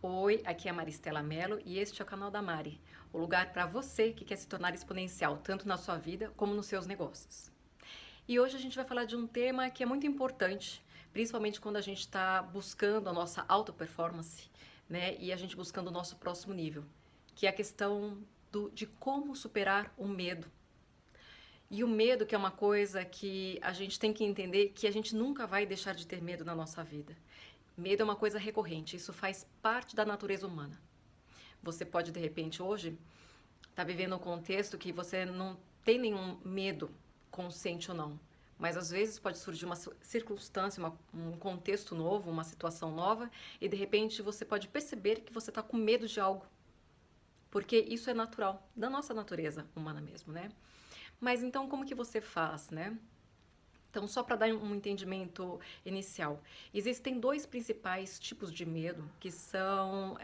Oi, aqui é a Maristela Mello e este é o canal da Mari, o lugar para você que quer se tornar exponencial tanto na sua vida como nos seus negócios. E hoje a gente vai falar de um tema que é muito importante, principalmente quando a gente está buscando a nossa auto performance, né? E a gente buscando o nosso próximo nível, que é a questão de como superar o medo. E o medo, que é uma coisa que a gente tem que entender que a gente nunca vai deixar de ter medo na nossa vida. Medo é uma coisa recorrente, isso faz parte da natureza humana. Você pode, de repente, hoje, estar vivendo um contexto que você não tem nenhum medo, consciente ou não. Mas às vezes pode surgir uma circunstância, um contexto novo, uma situação nova, e de repente você pode perceber que você está com medo de algo. Porque isso é natural, da nossa natureza humana mesmo, né? Mas então como que você faz, né? Então, só para dar um entendimento inicial, existem dois principais tipos de medo que são,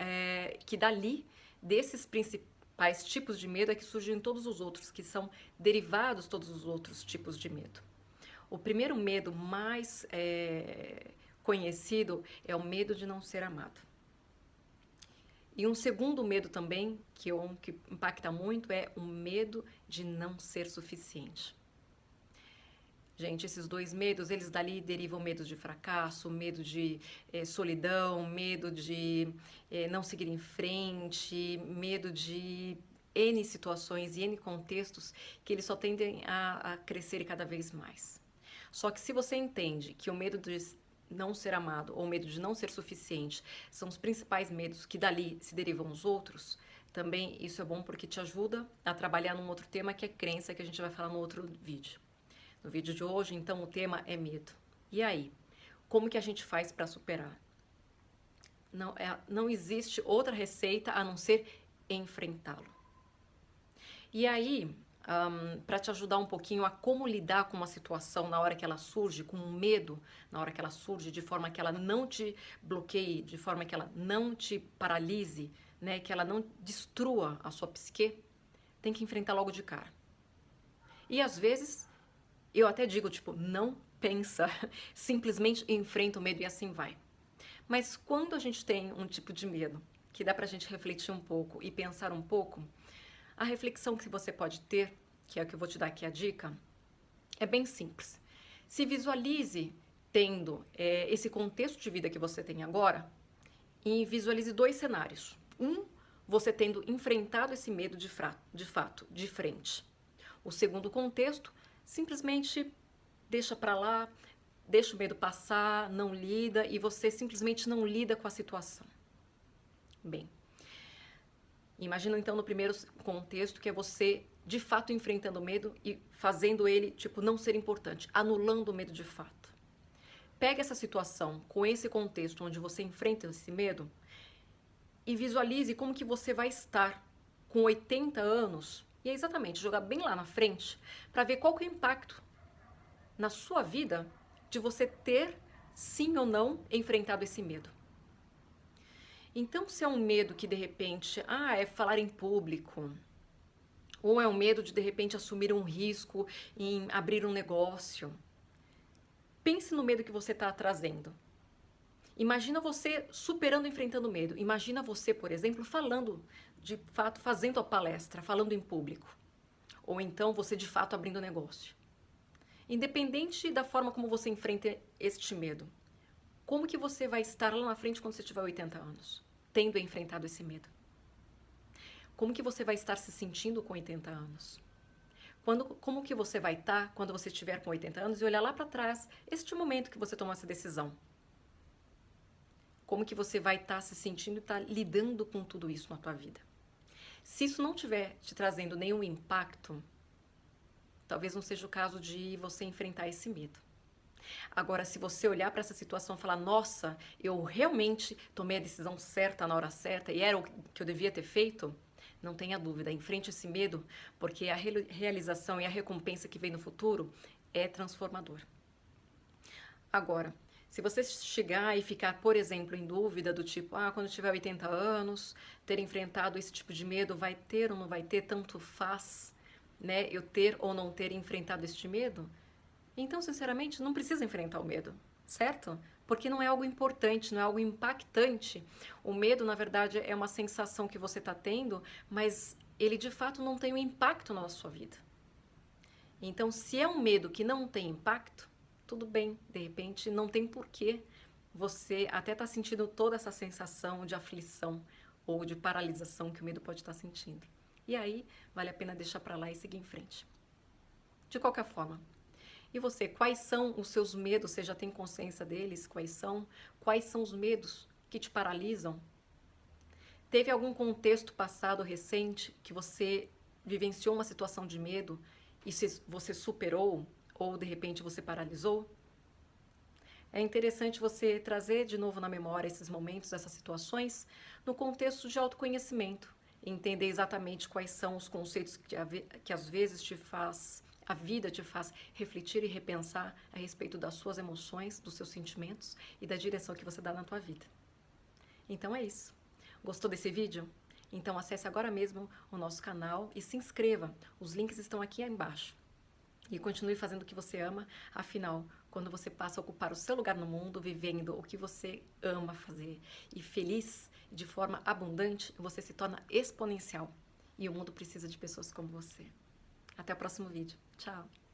que dali, desses principais tipos de medo é que surgem todos os outros, que são derivados todos os outros tipos de medo. O primeiro medo mais conhecido é o medo de não ser amado. E um segundo medo também, que impacta muito, é o medo de não ser suficiente. Gente, esses dois medos, eles dali derivam medo de fracasso, medo de solidão, medo de não seguir em frente, medo de N situações e N contextos que eles só tendem a crescer cada vez mais. Só que se você entende que o medo de não ser amado ou o medo de não ser suficiente são os principais medos que dali se derivam os outros, também isso é bom porque te ajuda a trabalhar num outro tema que é crença, que a gente vai falar no outro vídeo. No vídeo de hoje, então, o tema é medo. E aí? Como que a gente faz para superar? Não existe outra receita a não ser enfrentá-lo. E aí, para te ajudar um pouquinho a como lidar com uma situação na hora que ela surge, com um medo, na hora que ela surge, de forma que ela não te bloqueie, de forma que ela não te paralise, né, que ela não destrua a sua psique, tem que enfrentar logo de cara. E às vezes eu até digo, tipo, não pensa, simplesmente enfrenta o medo e assim vai. Mas quando a gente tem um tipo de medo, que dá pra gente refletir um pouco e pensar um pouco, a reflexão que você pode ter, que é o que eu vou te dar aqui a dica, é bem simples. Se visualize tendo esse contexto de vida que você tem agora e visualize dois cenários. Um, você tendo enfrentado esse medo de fato, de frente. O segundo contexto, simplesmente deixa pra lá, deixa o medo passar, não lida e você simplesmente não lida com a situação. Bem, imagina então no primeiro contexto que é você de fato enfrentando o medo e fazendo ele, tipo, não ser importante, anulando o medo de fato. Pega essa situação com esse contexto onde você enfrenta esse medo e visualize como que você vai estar com 80 anos e é exatamente jogar bem lá na frente para ver qual que é o impacto na sua vida de você ter, sim ou não, enfrentado esse medo. Então, se é um medo que de repente, é falar em público, ou é um medo de repente assumir um risco em abrir um negócio, pense no medo que você está trazendo. Imagina você superando, enfrentando o medo. Imagina você, por exemplo, falando, de fato, fazendo a palestra, falando em público. Ou então você, de fato, abrindo um negócio. Independente da forma como você enfrenta este medo, como que você vai estar lá na frente quando você tiver 80 anos, tendo enfrentado esse medo? Como que você vai estar se sentindo com 80 anos? Como que você vai estar quando você estiver com 80 anos e olhar lá para trás, este momento que você tomou essa decisão? Como que você vai estar se sentindo e estar lidando com tudo isso na tua vida? Se isso não estiver te trazendo nenhum impacto, talvez não seja o caso de você enfrentar esse medo. Agora, se você olhar para essa situação e falar, nossa, eu realmente tomei a decisão certa na hora certa e era o que eu devia ter feito, não tenha dúvida, enfrente esse medo, porque a realização e a recompensa que vem no futuro é transformador. Agora, se você chegar e ficar, por exemplo, em dúvida do tipo, quando eu tiver 80 anos, ter enfrentado esse tipo de medo, vai ter ou não vai ter, tanto faz, né, eu ter ou não ter enfrentado este medo, então, sinceramente, não precisa enfrentar o medo, certo? porque não é algo importante, não é algo impactante. O medo, na verdade, é uma sensação que você está tendo, mas ele de fato não tem um impacto na sua vida. Então, se é um medo que não tem impacto, tudo bem, de repente não tem porquê você até estar sentindo toda essa sensação de aflição ou de paralisação que o medo pode estar sentindo. E aí, vale a pena deixar para lá e seguir em frente. De qualquer forma, e você, quais são os seus medos? Você já tem consciência deles? Quais são? Quais são os medos que te paralisam? Teve algum contexto passado recente que você vivenciou uma situação de medo e você superou ou de repente você paralisou? É interessante você trazer de novo na memória esses momentos, essas situações, no contexto de autoconhecimento, entender exatamente quais são os conceitos que às vezes a vida te faz refletir e repensar a respeito das suas emoções, dos seus sentimentos e da direção que você dá na tua vida. Então é isso. Gostou desse vídeo? Então acesse agora mesmo o nosso canal e se inscreva. Os links estão aqui embaixo. E continue fazendo o que você ama, afinal, quando você passa a ocupar o seu lugar no mundo, vivendo o que você ama fazer e feliz de forma abundante, você se torna exponencial. E o mundo precisa de pessoas como você. Até o próximo vídeo. Tchau!